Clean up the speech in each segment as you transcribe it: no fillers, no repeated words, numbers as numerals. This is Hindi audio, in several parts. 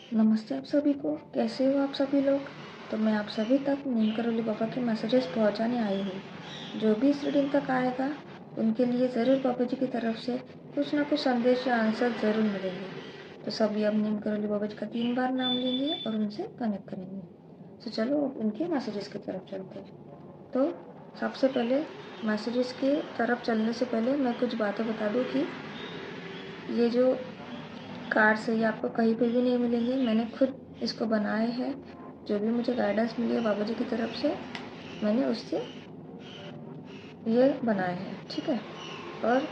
नमस्ते आप सभी को। कैसे हो आप सभी लोग। तो मैं आप सभी तक नीम करौली बाबा के मैसेजेस पहुंचाने आई हूँ। जो भी इस रीडिंग तक आएगा उनके लिए ज़रूर बाबा जी की तरफ से कुछ ना कुछ संदेश या आंसर ज़रूर मिलेंगे। तो सभी अब नीम करौली बाबा जी का 3 बार नाम लेंगे और उनसे कनेक्ट करेंगे। तो चलो अब उनके मैसेजेस की तरफ चलते हैं। तो सबसे पहले मैसेजेस की तरफ चलने से पहले मैं कुछ बातें बता दूँ कि ये जो कार्ड्स है ये आपको कहीं पे भी नहीं मिलेंगे। मैंने खुद इसको बनाए हैं। जो भी मुझे गाइडेंस मिली है बाबा जी की तरफ से, मैंने उससे ये बनाए हैं, ठीक है। और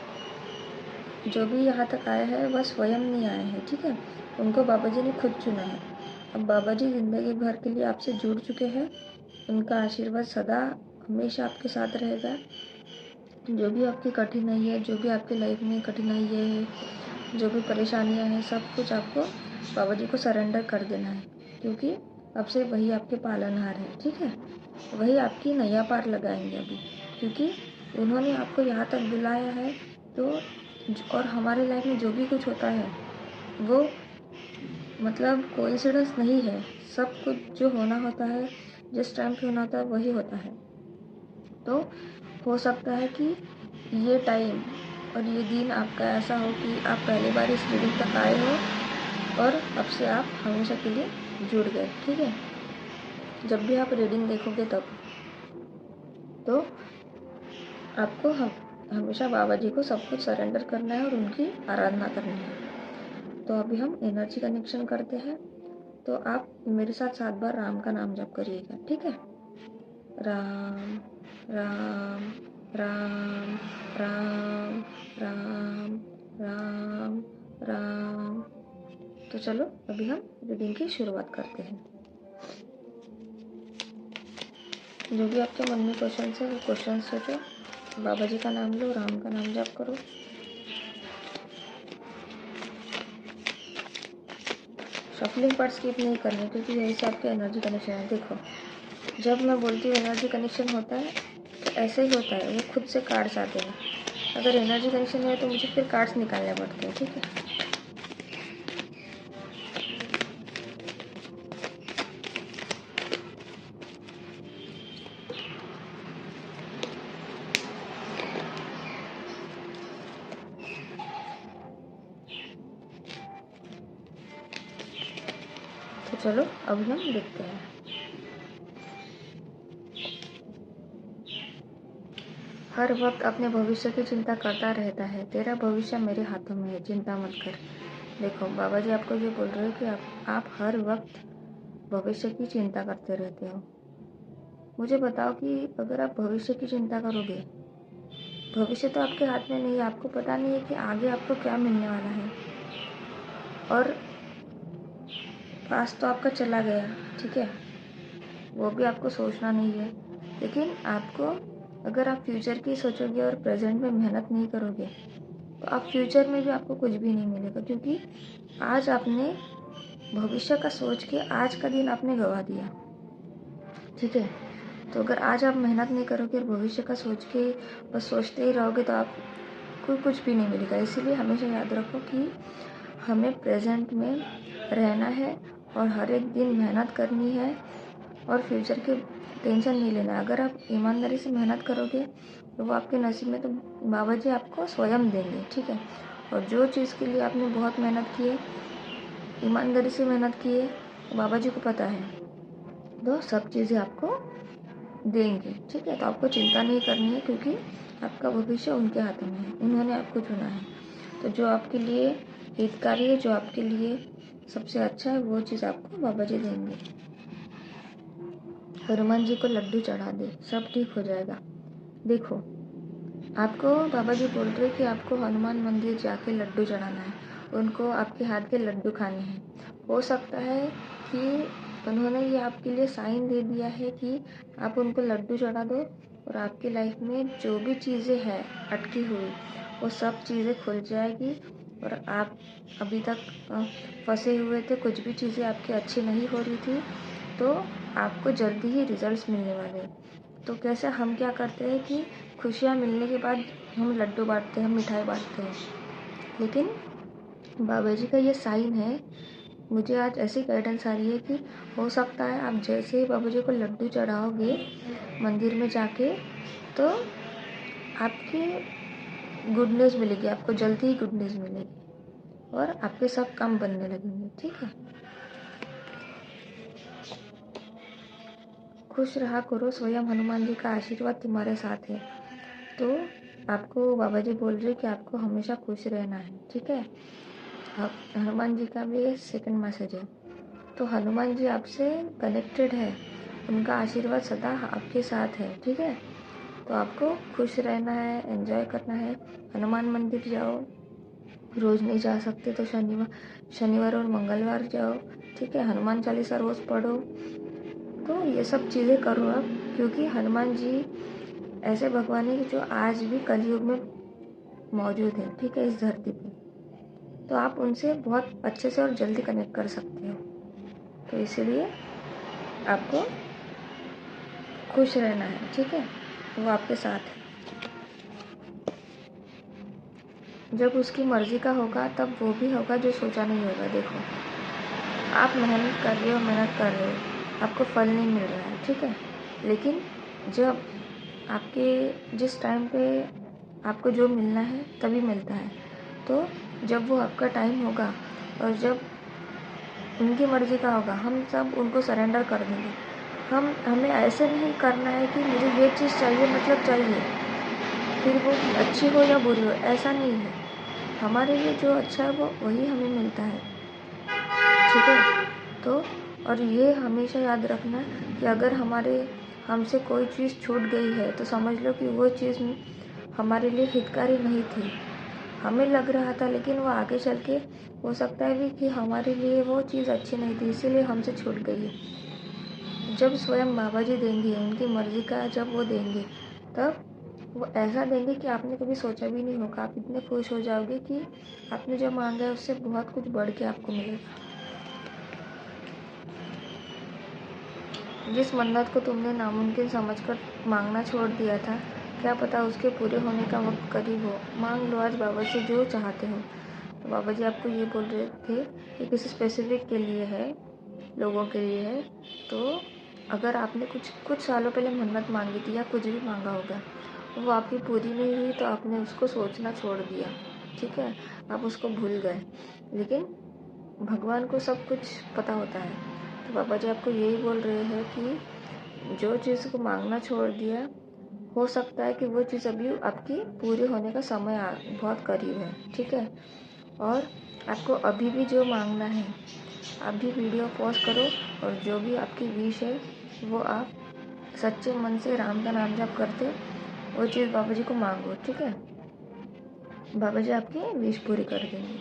जो भी यहाँ तक आया है वह स्वयं नहीं आए हैं, ठीक है। उनको बाबा जी ने खुद चुना है। अब बाबा जी ज़िंदगी भर के लिए आपसे जुड़ चुके हैं। उनका आशीर्वाद सदा हमेशा आपके साथ रहेगा। जो भी आपकी कठिनाई है, जो भी आपकी लाइफ में कठिनाई है, जो भी परेशानियां हैं, सब कुछ आपको बाबा जी को सरेंडर कर देना है, क्योंकि अब से वही आपके पालनहार है, ठीक है। वही आपकी नैया पार लगाएंगे अभी, क्योंकि उन्होंने आपको यहाँ तक बुलाया है। तो और हमारे लाइफ में जो भी कुछ होता है वो मतलब कोइंसिडेंस नहीं है। सब कुछ जो होना होता है, जिस टाइम पे होना होता है वही होता है। तो हो सकता है कि ये टाइम और ये दिन आपका ऐसा हो कि आप पहली बार इस रीडिंग तक आए हो और अब से आप हमेशा के लिए जुड़ गए, ठीक है। जब भी आप रीडिंग देखोगे तब तो आपको हमेशा बाबा जी को सब कुछ सरेंडर करना है और उनकी आराधना करनी है। तो अभी हम एनर्जी कनेक्शन करते हैं। तो आप मेरे साथ 7 बार राम का नाम जप करिएगा, ठीक है। राम राम राम राम राम राम राम। तो चलो अभी हम रीडिंग की शुरुआत करते हैं। जो भी आपके मन में क्वेश्चन है वो क्वेश्चन सोचो, बाबा जी का नाम लो, राम का नाम जप करो। शफलिंग पार्ट स्किप नहीं करनी, क्योंकि यही से आपके एनर्जी कनेक्शन है। देखो, जब मैं बोलती हूँ एनर्जी कनेक्शन होता है तो ऐसे ही होता है, वो खुद से कार्ड्स आते हैं। अगर एनर्जी कनेक्शन है तो मुझे फिर कार्ड्स निकालने पड़ते हैं, ठीक है। तो चलो अभी हम देखते हैं। हर वक्त अपने भविष्य की चिंता करता रहता है। तेरा भविष्य मेरे हाथों में है, चिंता मत कर। देखो, बाबा जी आपको ये बोल रहे हैं कि आप हर वक्त भविष्य की चिंता करते रहते हो। मुझे बताओ कि अगर आप भविष्य की चिंता करोगे, भविष्य तो आपके हाथ में नहीं है, आपको पता नहीं है कि आगे आपको क्या मिलने वाला है। और पास्ट तो आपका चला गया, ठीक है, वो भी आपको सोचना नहीं है। लेकिन आपको, अगर आप फ्यूचर की सोचोगे और प्रेजेंट में मेहनत नहीं करोगे तो आप फ्यूचर में भी आपको कुछ भी नहीं मिलेगा, क्योंकि आज आपने भविष्य का सोच के आज का दिन आपने गवा दिया, ठीक है। तो अगर आज आप मेहनत नहीं करोगे और भविष्य का सोच के बस सोचते ही रहोगे तो आपको कुछ भी नहीं मिलेगा। इसीलिए हमेशा याद रखो कि हमें प्रेजेंट में रहना है और हर एक दिन मेहनत करनी है और फ्यूचर की टेंशन नहीं लेना। अगर आप ईमानदारी से मेहनत करोगे तो वो आपके नसीब में तो बाबा जी आपको स्वयं देंगे, ठीक है। और जो चीज़ के लिए आपने बहुत मेहनत की है, ईमानदारी से मेहनत की है, तो बाबा जी को पता है, तो सब चीज़ें आपको देंगे, ठीक है। तो आपको चिंता नहीं करनी है, क्योंकि आपका भविष्य उनके हाथों में है, उन्होंने आपको चुना है। तो जो आपके लिए हितकारी है, जो आपके लिए सबसे अच्छा है, वो चीज़ आपको बाबा जी देंगे। हनुमान जी को लड्डू चढ़ा दे, सब ठीक हो जाएगा। देखो, आपको बाबा जी बोल रहे कि आपको हनुमान मंदिर जाके लड्डू चढ़ाना है, उनको आपके हाथ के लड्डू खाने हैं। हो सकता है कि उन्होंने ये आपके लिए साइन दे दिया है कि आप उनको लड्डू चढ़ा दो और आपकी लाइफ में जो भी चीज़ें हैं अटकी हुई वो सब चीज़ें खुल जाएगी। और आप अभी तक फंसे हुए थे, कुछ भी चीज़ें आपकी अच्छी नहीं हो रही थी, तो आपको जल्दी ही रिजल्ट्स मिलने वाले हैं। तो कैसे हम क्या करते हैं कि खुशियाँ मिलने के बाद हम लड्डू बांटते हैं, हम मिठाई बांटते हैं, लेकिन बाबा जी का ये साइन है मुझे आज ऐसी गाइडेंस आ रही है कि हो सकता है आप जैसे ही बाबा जी को लड्डू चढ़ाओगे मंदिर में जाके, तो आपकी गुड न्यूज़ मिलेगी, आपको जल्दी ही गुड न्यूज़ मिलेगी और आपके सब काम बनने लगेंगे। ठीक है, खुश रहा करो, स्वयं हनुमान जी का आशीर्वाद तुम्हारे साथ है। तो आपको बाबा जी बोल रहे कि आपको हमेशा खुश रहना है। ठीक है, हनुमान जी का भी सेकंड मैसेज है। तो हनुमान जी आपसे कनेक्टेड है, उनका आशीर्वाद सदा आपके साथ है। ठीक है, तो आपको खुश रहना है, एंजॉय करना है। हनुमान मंदिर जाओ, रोज़ नहीं जा सकते तो शनिवार और मंगलवार जाओ। ठीक है, हनुमान चालीसा रोज़ पढ़ो। तो ये सब चीज़ें करो आप, क्योंकि हनुमान जी ऐसे भगवान है कि जो आज भी कलयुग में मौजूद है। ठीक है, इस धरती पे, तो आप उनसे बहुत अच्छे से और जल्दी कनेक्ट कर सकते हो। तो इसीलिए आपको खुश रहना है। ठीक है, वो आपके साथ है। जब उसकी मर्जी का होगा तब वो भी होगा जो सोचा नहीं होगा। देखो, आप मेहनत कर रहे हो, आपको फल नहीं मिल रहा है। ठीक है, लेकिन जब आपके जिस टाइम पे आपको जो मिलना है तभी मिलता है। तो जब वो आपका टाइम होगा और जब उनकी मर्जी का होगा, हम सब उनको सरेंडर कर देंगे। हमें ऐसे नहीं करना है कि मुझे ये चीज़ चाहिए मतलब चाहिए, फिर वो अच्छी हो या बुरी हो, ऐसा नहीं है। हमारे लिए जो अच्छा है वो वही हमें मिलता है। ठीक है, तो और ये हमेशा याद रखना कि अगर हमसे कोई चीज़ छूट गई है तो समझ लो कि वो चीज़ हमारे लिए हितकारी नहीं थी। हमें लग रहा था, लेकिन वो आगे चल के हो सकता है भी कि हमारे लिए वो चीज़ अच्छी नहीं थी, इसीलिए हमसे छूट गई है। जब स्वयं बाबा जी देंगे, उनकी मर्जी का जब वो देंगे, तब वो ऐसा देंगे कि आपने कभी सोचा भी नहीं होगा। आप इतने खुश हो जाओगे कि आपने जो मांगा है उससे बहुत कुछ बढ़ के आपको मिलेगा। जिस मन्नत को तुमने नामुमकिन समझकर मांगना छोड़ दिया था, क्या पता उसके पूरे होने का वक्त करीब हो। मांग लो आज बाबा से जो चाहते हो। तो बाबा जी आपको ये बोल रहे थे कि किसी स्पेसिफिक के लिए है, लोगों के लिए है। तो अगर आपने कुछ सालों पहले मन्नत मांगी थी या कुछ भी मांगा होगा, वो आपकी पूरी नहीं हुई तो आपने उसको सोचना छोड़ दिया। ठीक है, आप उसको भूल गए, लेकिन भगवान को सब कुछ पता होता है। तो बाबा जी आपको यही बोल रहे हैं कि जो चीज़ को मांगना छोड़ दिया, हो सकता है कि वो चीज़ अभी आपकी पूरी होने का समय बहुत करीब है। ठीक है, और आपको अभी भी जो मांगना है, अभी वीडियो पॉज करो और जो भी आपकी विश है वो आप सच्चे मन से राम का नाम जप करते वो चीज़ बाबा जी को मांगो। ठीक है, बाबा जी आपकी विश पूरी कर देंगे।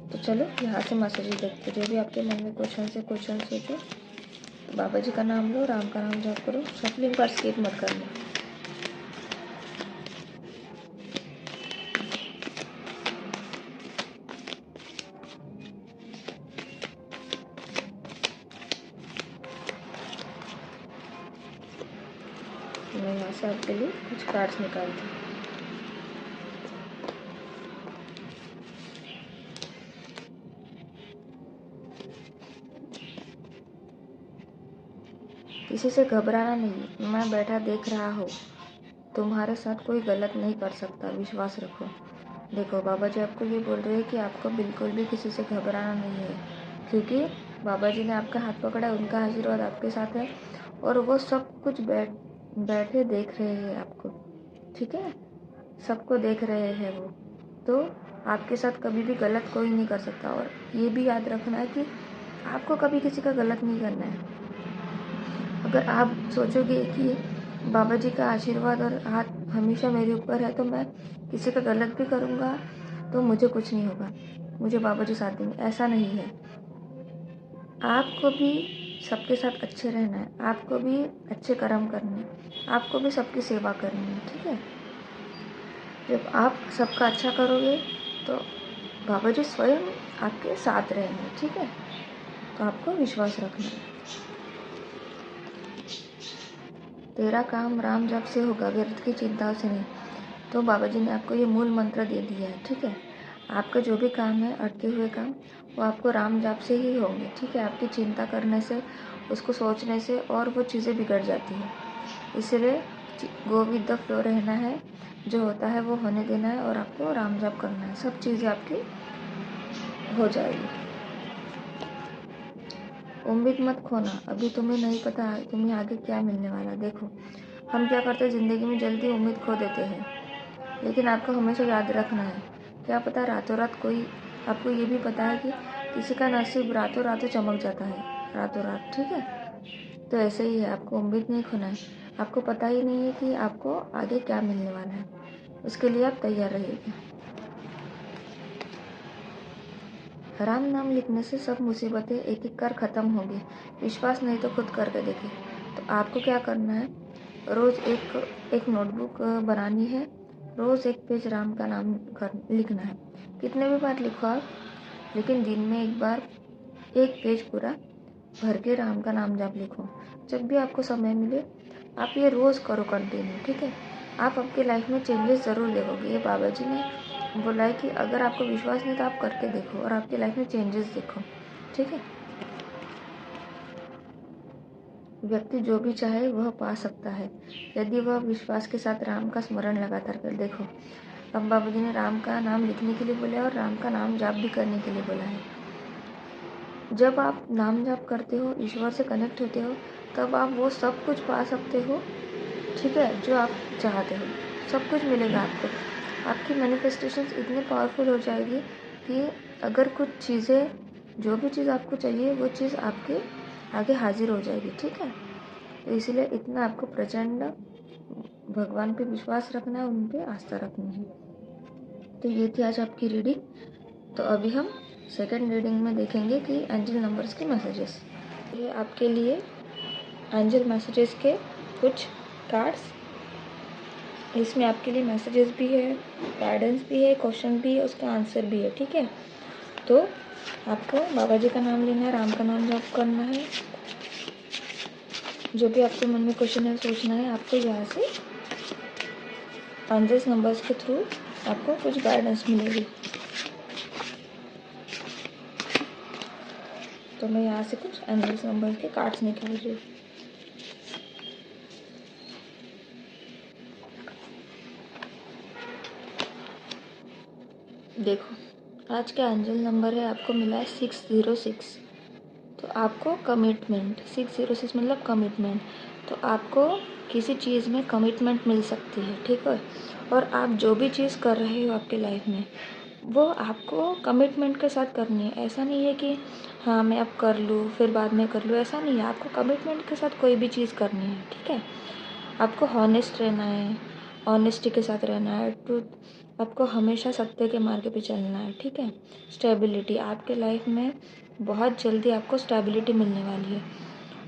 तो चलो यहाँ से मैसेज देखते, जो भी आपके मन में क्वेश्चन सोचो, तो बाबा जी का नाम लो, राम का नाम जप करो, शफलिंग पर स्किप मत करना। मैं यहाँ से आपके लिए कुछ कार्ड्स निकालती हूँ। किसी से घबराना नहीं, मैं बैठा देख रहा हूँ, तुम्हारे साथ कोई गलत नहीं कर सकता, विश्वास रखो। देखो, बाबा जी आपको ये बोल रहे हैं कि आपको बिल्कुल भी किसी से घबराना नहीं है, क्योंकि बाबा जी ने आपका हाथ पकड़ा है, उनका आशीर्वाद आपके साथ है और वो सब कुछ बैठे देख रहे हैं आपको। ठीक है, सबको देख रहे हैं वो, तो आपके साथ कभी भी गलत कोई नहीं कर सकता। और ये भी याद रखना है कि आपको कभी किसी का गलत नहीं करना है। अगर आप सोचोगे कि बाबा जी का आशीर्वाद और हाथ हमेशा मेरे ऊपर है, तो मैं किसी का गलत भी करूँगा तो मुझे कुछ नहीं होगा, मुझे बाबा जी साथ देंगे, ऐसा नहीं है। आपको भी सबके साथ अच्छे रहना है, आपको भी अच्छे कर्म करने हैं, आपको भी सबकी सेवा करनी है। ठीक है, जब आप सबका अच्छा करोगे तो बाबा जी स्वयं आपके साथ रहेंगे। ठीक है, तो आपको विश्वास रखना है। तेरा काम राम जप से होगा, व्यर्थ की चिंताओं से नहीं। तो बाबा जी ने आपको ये मूल मंत्र दे दिया है। ठीक है, आपका जो भी काम है, अटके हुए काम, वो आपको राम जाप से ही होंगे, ठीक है। आपकी चिंता करने से, उसको सोचने से और वो चीज़ें बिगड़ जाती हैं। इसलिए गो विद द फ्लो रहना है, जो होता है वो होने देना है और आपको राम जाप करना है, सब चीज़ें आपकी हो जाएगी। उम्मीद मत खोना, अभी तुम्हें नहीं पता तुम्हें आगे क्या मिलने वाला। देखो, हम क्या करते हैं ज़िंदगी में, जल्दी उम्मीद खो देते हैं, लेकिन आपको हमेशा याद रखना है, क्या पता रातों रात कोई, आपको ये भी पता है कि किसी का नसीब रातों रात चमक जाता है, रातों रात, ठीक है। तो ऐसे ही है, आपको उम्मीद नहीं खोना है। आपको पता ही नहीं है कि आपको आगे क्या मिलने वाला है, उसके लिए आप तैयार रहिएगा। राम नाम लिखने से सब मुसीबतें एक एक कर ख़त्म होगी। विश्वास नहीं तो खुद करके देखिए। तो आपको क्या करना है, रोज़ एक नोटबुक बनानी है, रोज़ एक पेज राम का नाम लिखना है। कितने भी बार लिखो आप, लेकिन दिन में एक बार एक पेज पूरा भर के राम का नाम जब लिखो। जब भी आपको समय मिले आप ये रोज़ करो कंटिन्यू, ठीक है। आप आपकी लाइफ में चेंजेस ज़रूर देखोगे। ये बाबा जी ने बोला है कि अगर आपको विश्वास नहीं तो आप करके देखो और आपकी लाइफ में चेंजेस देखो, ठीक है। व्यक्ति जो भी चाहे वह पा सकता है, यदि वह विश्वास के साथ राम का स्मरण लगातार कर। देखो, अब बाबा जी ने राम का नाम लिखने के लिए बोला है और राम का नाम जाप भी करने के लिए बोला है। जब आप नाम जाप करते हो, ईश्वर से कनेक्ट होते हो, तब आप वो सब कुछ पा सकते हो, ठीक है, जो आप चाहते हो। सब कुछ मिलेगा आपको। आपकी मैनिफेस्टेशंस इतनी पावरफुल हो जाएगी कि अगर कुछ चीज़ें, जो भी चीज़ आपको चाहिए वो चीज़ आपके आगे हाजिर हो जाएगी, ठीक है। तो इसलिए इतना आपको प्रचंड भगवान पे विश्वास रखना है, उन पे आस्था रखनी है। तो ये थी आज आपकी रीडिंग। तो अभी हम सेकंड रीडिंग में देखेंगे कि एंजल नंबर्स के मैसेजेस। ये आपके लिए एंजल मैसेजेस के कुछ कार्ड्स, इसमें आपके लिए मैसेजेस भी है, गाइडेंस भी है, क्वेश्चन भी है, उसका आंसर भी है, ठीक है। तो आपको बाबा जी का नाम लेना है, राम का नाम जप करना है, जो भी आपके मन में क्वेश्चन है सोचना है। आपको यहाँ से एंजल्स नंबर्स के थ्रू आपको कुछ गाइडेंस मिलेगी। तो मैं यहाँ से कुछ एंजल्स नंबर्स के कार्ड्स निकाल रही हूँ। देखो, आज का एंजल नंबर है, आपको मिला है 606। तो आपको कमिटमेंट, 606 मतलब कमिटमेंट। तो आपको किसी चीज़ में कमिटमेंट मिल सकती है, ठीक है। और आप जो भी चीज़ कर रहे हो आपके लाइफ में, वो आपको कमिटमेंट के साथ करनी है। ऐसा नहीं है कि हाँ मैं अब कर लूँ फिर बाद में कर लूँ, ऐसा नहीं है। आपको कमिटमेंट के साथ कोई भी चीज़ करनी है, ठीक है। आपको हॉनेस्ट रहना है, ऑनेस्टी के साथ रहना है, ट्रूथ, आपको हमेशा सत्य के मार्ग पे चलना है, ठीक है। स्टेबिलिटी, आपके लाइफ में बहुत जल्दी आपको स्टेबिलिटी मिलने वाली है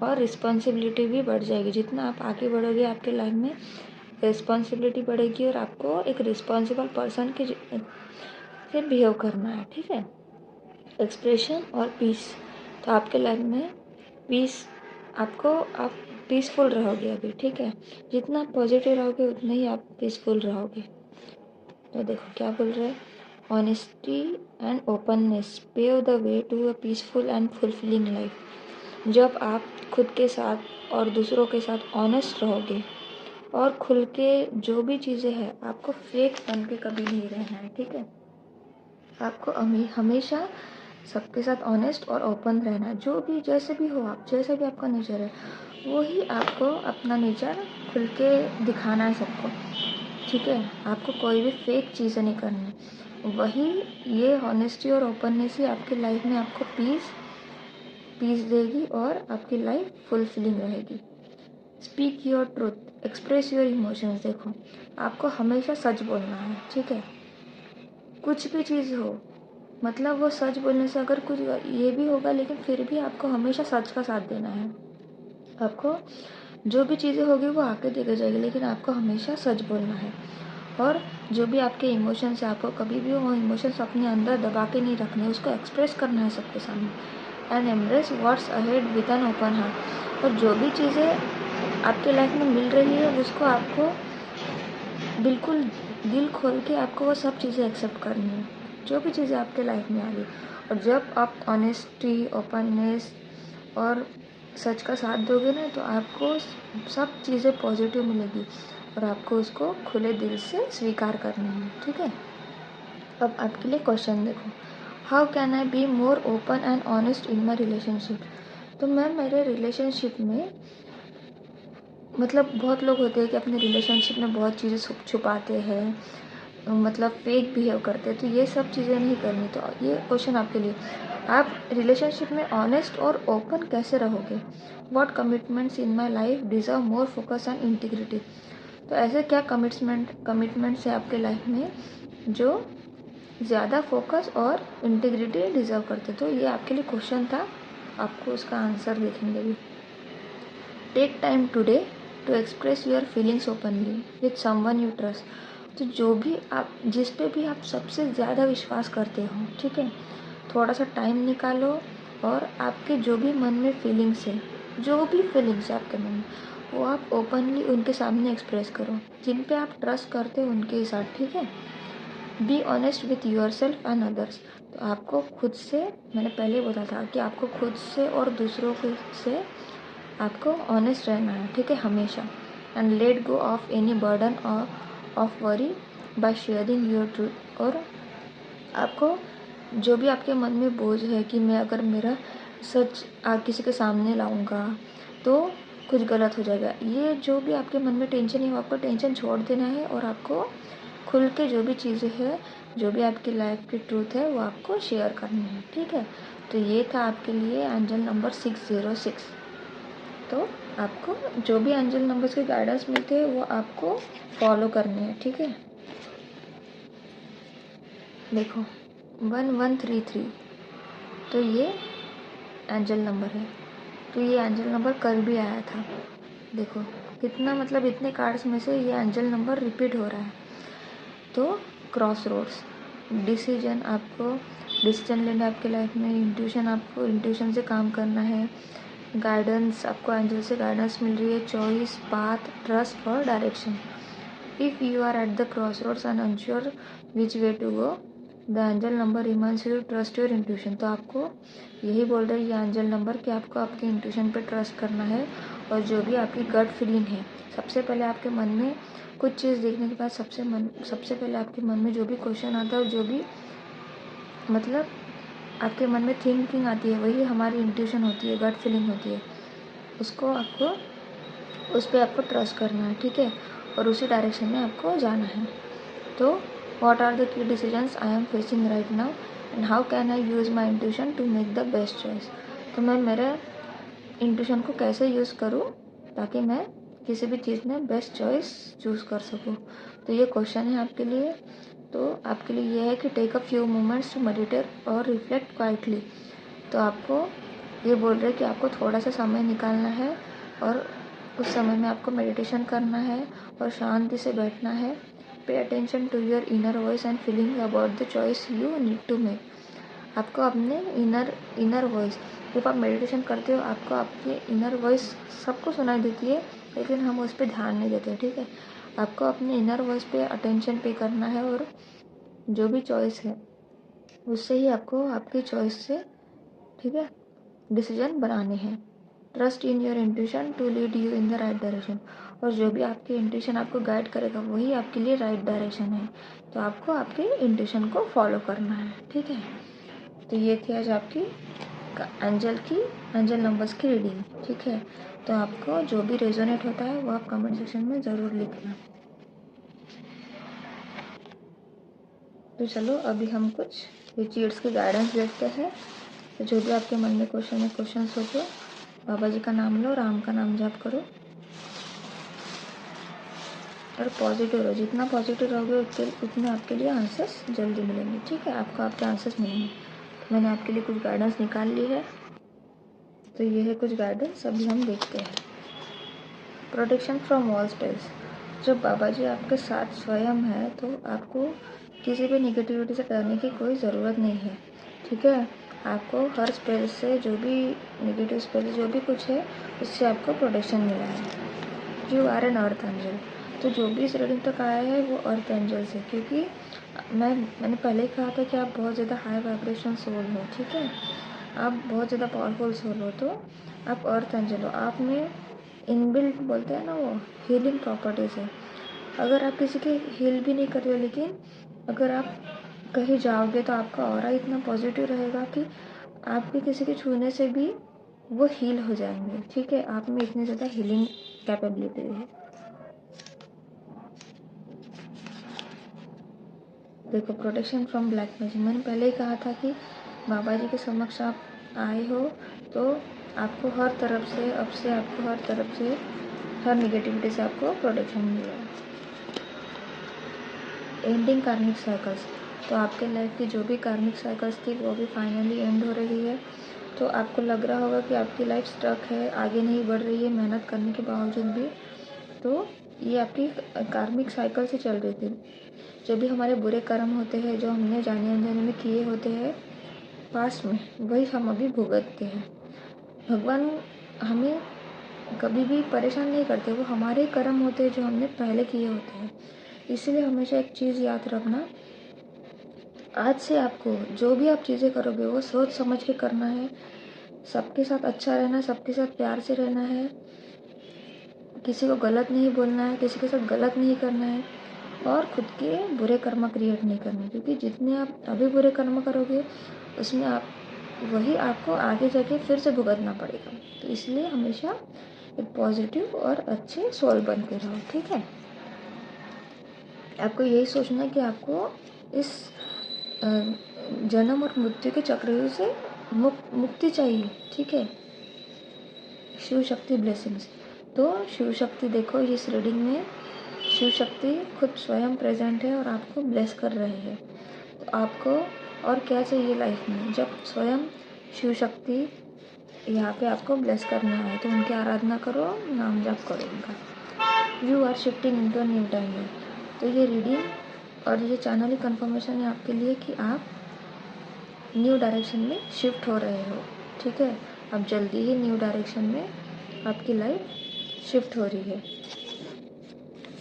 और रिस्पॉन्सिबिलिटी भी बढ़ जाएगी। जितना आप आगे बढ़ोगे आपके लाइफ में रिस्पॉन्सिबिलिटी बढ़ेगी और आपको एक रिस्पॉन्सिबल पर्सन के से बिहेव करना है, ठीक है। एक्सप्रेशन और पीस, तो आपके लाइफ में पीस, आप पीसफुल रहोगे अभी, ठीक है। जितना आप पॉजिटिव रहोगे उतना ही आप पीसफुल रहोगे। तो देखो क्या बोल रहे हैं, honesty and openness pave the way to a peaceful and fulfilling life. जब आप खुद के साथ और दूसरों के साथ ऑनेस्ट रहोगे और खुल के जो भी चीज़ें हैं, आपको फेक बन के कभी नहीं रहना है, ठीक है। आपको हमेशा सबके साथ ऑनेस्ट और ओपन रहना है। जो भी जैसे भी हो आप, जैसे भी आपका नेचर है, वो ही आपको अपना नेचर खुल के दिखाना है सबको, ठीक है। आपको कोई भी फेक चीज़ें नहीं करनी। वही ये ऑनेस्टी और ओपननेस ही आपकी लाइफ में आपको पीस देगी और आपकी लाइफ फुलफिलिंग रहेगी। Speak your truth, express your emotions. देखो, आपको हमेशा सच बोलना है, ठीक है। कुछ भी चीज़ हो, मतलब वो सच बोलने से अगर कुछ ये भी होगा, लेकिन फिर भी आपको हमेशा सच का साथ देना है। आपको जो भी चीज़ें होगी वो आके देखे जाएगी, लेकिन आपको हमेशा सच बोलना है। और जो भी आपके इमोशंस है, आपको कभी भी वो इमोशंस अपने अंदर दबा के नहीं रखने, उसको एक्सप्रेस करना है सबके सामने। And embrace what's ahead with an open heart. और जो भी चीज़ें आपके लाइफ में मिल रही है उसको आपको बिल्कुल दिल खोल के आपको वो सब चीज़ें एक्सेप्ट करनी है, जो भी चीज़ें आपके लाइफ में आ रही, और जब आप ऑनेस्टी, ओपननेस और सच का साथ दोगे ना, तो आपको सब चीज़ें पॉजिटिव मिलेगी और आपको उसको खुले दिल से स्वीकार करना है। ठीक है, अब आपके लिए क्वेश्चन देखो, how can I be more open and honest in my relationship. तो मैं मेरे रिलेशनशिप में, मतलब बहुत लोग होते हैं कि अपने रिलेशनशिप में बहुत चीज़ें छुपाते हैं, मतलब फेक बिहेव करते हैं, तो ये सब चीज़ें नहीं करनी। तो ये क्वेश्चन आपके लिए, आप रिलेशनशिप में ऑनेस्ट और ओपन कैसे रहोगे। What commitments in my life deserve more focus and integrity. तो ऐसे क्या कमिटमेंट्स है आपके लाइफ में जो ज़्यादा फोकस और इंटीग्रिटी डिजर्व करते। तो ये आपके लिए क्वेश्चन था, आपको उसका आंसर देखेंगे भी। Take time today to express your feelings openly with someone you trust. तो जो भी आप, जिस पे भी आप सबसे ज़्यादा विश्वास करते हो, ठीक है, थोड़ा सा टाइम निकालो और आपके जो भी मन में फीलिंग्स है, जो भी फीलिंग्स है आपके मन में, वो आप ओपनली उनके सामने एक्सप्रेस करो। जिन पे आप ट्रस्ट करते हो उनके साथ, ठीक है। Be honest with your self and others. तो आपको खुद से, मैंने पहले बोला था कि आपको खुद से और दूसरों से आपको ऑनेस्ट रहना है, ठीक है, हमेशा। And let go of any burden of worry by sharing your truth. और आपको जो भी आपके मन में बोझ है कि मैं अगर मेरा सच किसी के सामने लाऊंगा तो कुछ गलत हो जाएगा, ये जो भी आपके मन में टेंशन है वो आपको टेंशन छोड़ देना है और आपको खुल के जो भी चीज़ें हैं, जो भी आपकी लाइफ की ट्रूथ है, वो आपको शेयर करनी है, ठीक है। तो ये था आपके लिए एंजल नंबर 606। तो आपको जो भी एंजल नंबर्स के गाइडेंस मिलते हैं वो आपको फॉलो करने हैं, ठीक है। देखो 1133, तो ये एंजल नंबर है। तो ये एंजल नंबर कल भी आया था। देखो कितना, मतलब इतने कार्ड्स में से ये एंजल नंबर रिपीट हो रहा है। तो क्रॉस रोड्स, डिसीजन, आपको डिसीजन लेना है आपके लाइफ में। इंट्यूशन, आपको इंट्यूशन से काम करना है। गाइडेंस, आपको एंजल से गाइडेंस मिल रही है। चॉइस, पाथ, ट्रस्ट और direction. If you are at the crossroads and unsure which way to go, the angel number reminds you trust your intuition. तो आपको यही बोल रहे हैं ये एंजल नंबर कि आपको आपके इंट्यूशन पे ट्रस्ट करना है और जो भी आपकी गट फीलिंग है, सबसे पहले आपके मन में कुछ चीज़ देखने के बाद सबसे पहले आपके मन में जो भी क्वेश्चन आता है और जो भी, मतलब आपके मन में थिंकिंग आती है, वही हमारी इंट्यूशन होती है, गट फीलिंग होती है। उसको आपको, उस पर आपको ट्रस्ट करना है, ठीक है, और उसी डायरेक्शन में आपको जाना है। तो what are the key decisions I am facing right now and how can I use my intuition to make the best choice. तो मैं मेरे इंट्यूशन को कैसे यूज़ करूँ ताकि मैं किसी भी चीज़ में बेस्ट चॉइस चूज़ कर सकूँ। तो ये क्वेश्चन है आपके लिए। तो आपके लिए ये है कि take a few moments to meditate और रिफ्लेक्ट क्वाइटली। तो आपको ये बोल रहे हैं कि आपको थोड़ा सा समय निकालना है और उस समय में आपको मेडिटेशन करना है और शांति से बैठना है। Pay attention to your inner voice and feeling about the choice you need to make. आपको अपने इनर वॉइस, जब आप मेडिटेशन करते हो आपको आपकी इनर वॉइस सबको सुनाई देती है, लेकिन हम उस पर ध्यान नहीं देते, ठीक है। आपको अपने इनर वॉइस पे अटेंशन पे करना है और जो भी चॉइस है उससे ही आपको आपकी चॉइस से, ठीक है, डिसीजन बनाने हैं। Trust in your intuition to lead you in the right direction. और जो भी आपकी इंट्यूशन आपको गाइड करेगा वही आपके लिए राइट डायरेक्शन है। तो आपको आपके इंट्यूशन को फॉलो करना है, ठीक है। तो ये थी आज आपकी एंजल नंबर्स की रीडिंग, ठीक है। तो आपको जो भी रेजोनेट होता है वो आप कमेंट सेक्शन में ज़रूर लिखना। तो चलो अभी हम कुछ रिचीट्स की गाइडेंस देखते हैं। तो जो भी आपके मन में क्वेश्चन है, क्वेश्चन सोचो, बाबा जी का नाम लो, राम का नाम जाप करो और पॉजिटिव रहो। जितना पॉजिटिव रहोगे उतने आपके लिए आंसर्स जल्दी मिलेंगे, ठीक है। आपको आपके आंसर्स मिलेंगे। मैंने आपके लिए कुछ गाइडेंस निकाल ली है। तो ये है कुछ गाइडेंस, अभी हम देखते हैं। Protection from all spells. जब बाबा जी आपके साथ स्वयं है तो आपको किसी भी निगेटिविटी से डरने की कोई ज़रूरत नहीं है, ठीक है। आपको हर स्पेल से, जो भी नेगेटिव स्पेल, जो भी कुछ है, उससे आपको प्रोटेक्शन मिला है। You are an earth angel. तो जो भी इस रीडिंग तक आया है वो अर्थ एंजल से, क्योंकि मैंने पहले ही कहा था कि आप बहुत ज़्यादा हाई वाइब्रेशन सोल हो, ठीक है। आप बहुत ज़्यादा पावरफुल सोल हो, तो आप अर्थ एंजल हो। आप में इनबिल्ट बोलते हैं ना वो हीलिंग प्रॉपर्टीज़ है। अगर आप किसी की हील भी नहीं कर रहे, लेकिन अगर आप कहीं जाओगे तो आपका ऑरा इतना पॉजिटिव रहेगा कि आपके किसी के छूने से भी वो हील हो जाएंगे, ठीक है। आप में इतनी ज़्यादा हीलिंग कैपेबिलिटी है। देखो, प्रोटेक्शन फ्रॉम ब्लैक मैजिक, मैंने पहले ही कहा था कि बाबा जी के समक्ष आप आए हो तो आपको हर तरफ से, अब से आपको हर तरफ से, हर निगेटिविटी से आपको प्रोटेक्शन मिलेगा। एंडिंग कार्मिक साइकिल्स, तो आपके लाइफ की जो भी कार्मिक साइकिल्स थी वो भी फाइनली एंड हो रही है। तो आपको लग रहा होगा कि आपकी लाइफ स्टक है, आगे नहीं बढ़ रही है मेहनत करने के बावजूद भी, तो ये आपकी कार्मिक साइकिल से चल रही थी। जो भी हमारे बुरे कर्म होते हैं, जो हमने जाने अनजाने में किए होते हैं पास्ट में, वही हम अभी भुगतते हैं। भगवान हमें कभी भी परेशान नहीं करते, वो हमारे कर्म होते हैं जो हमने पहले किए होते हैं। इसलिए हमेशा एक चीज़ याद रखना, आज से आपको जो भी आप चीज़ें करोगे वो सोच समझ के करना है। सबके साथ अच्छा रहना, सबके साथ प्यार से रहना है, किसी को गलत नहीं बोलना है, किसी के साथ गलत नहीं करना है, और खुद के बुरे कर्म क्रिएट नहीं करना, क्योंकि जितने आप अभी बुरे कर्म करोगे उसमें आप वही आपको आगे जाके फिर से भुगतना पड़ेगा। तो इसलिए हमेशा एक पॉजिटिव और अच्छे सोल बन के रहो, ठीक है। आपको यही सोचना है कि आपको इस जन्म और मृत्यु के चक्रव्यूह से मुक्ति चाहिए, ठीक है। शिव शक्ति ब्लेसिंग्स, तो शिव शक्ति देखो इस रीडिंग में शिव शक्ति खुद स्वयं प्रेजेंट है और आपको ब्लेस कर रहे हैं। तो आपको और क्या चाहिए लाइफ में, जब स्वयं शिव शक्ति यहाँ पे आपको ब्लेस करना है तो उनकी आराधना करो, नाम जप करो उनका। You are shifting into new timeline, तो ये रीडिंग और ये चैनल ही कंफर्मेशन है आपके लिए कि आप न्यू डायरेक्शन में शिफ्ट हो रहे हो, ठीक है। अब जल्दी ही न्यू डायरेक्शन में आपकी लाइफ शिफ्ट हो रही है,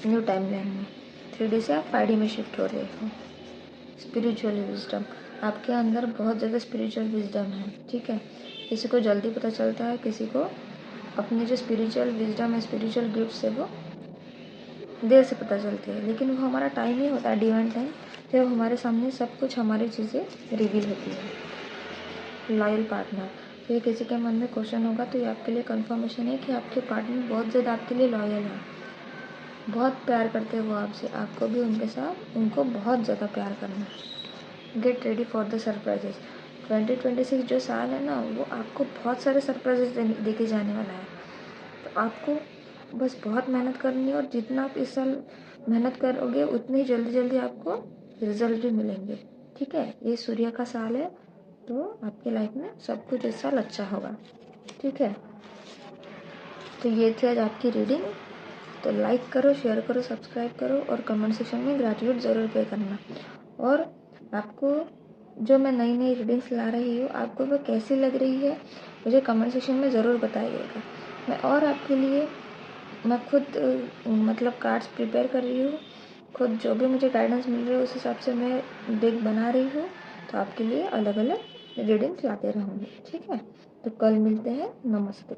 न्यू टाइमलाइन में 3D से आप 5D में शिफ्ट हो रहे हो। स्पिरिचुअल विजडम, आपके अंदर बहुत ज़्यादा स्पिरिचुअल विजडम है, ठीक है। किसी को जल्दी पता चलता है, किसी को अपनी जो स्पिरिचुअल विजडम है, स्पिरिचुअल गिफ्ट्स है, वो देर से पता चलती है, लेकिन वो हमारा टाइम ही होता है, डिवाइन टाइम, जब हमारे सामने सब कुछ हमारी चीज़ें रिवील होती है। लॉयल पार्टनर, तो ये किसी के मन में क्वेश्चन होगा तो ये आपके लिए कंफर्मेशन है कि आपके पार्टनर बहुत ज़्यादा आपके लिए लॉयल है, बहुत प्यार करते हैं वो आपसे, आपको भी उनके साथ उनको बहुत ज़्यादा प्यार करना है। Get ready for the surprises, 2026 जो साल है ना, वो आपको बहुत सारे सरप्राइजेस देके जाने वाला है। तो आपको बस बहुत मेहनत करनी है, और जितना आप इस साल मेहनत करोगे उतनी जल्दी जल्दी आपको रिजल्ट भी मिलेंगे, ठीक है। ये सूर्य का साल है, तो आपके लाइफ में सब कुछ इस साल अच्छा होगा, ठीक है। तो ये थी आज आपकी रीडिंग। तो लाइक करो, शेयर करो, सब्सक्राइब करो, और कमेंट सेक्शन में ग्रेटिट्यूड ज़रूर पे करना। और आपको जो मैं नई नई रीडिंग्स ला रही हूँ, आपको वो कैसी लग रही है मुझे कमेंट सेक्शन में ज़रूर बताइएगा। मैं और आपके लिए मैं खुद मतलब कार्ड्स प्रिपेयर कर रही हूँ, खुद जो भी मुझे गाइडेंस मिल रही है उस हिसाब से मैं डेक बना रही हूँ। तो आपके लिए अलग अलग रीडिंग्स लाते रहूँगी, ठीक है। तो कल मिलते हैं, नमस्ते।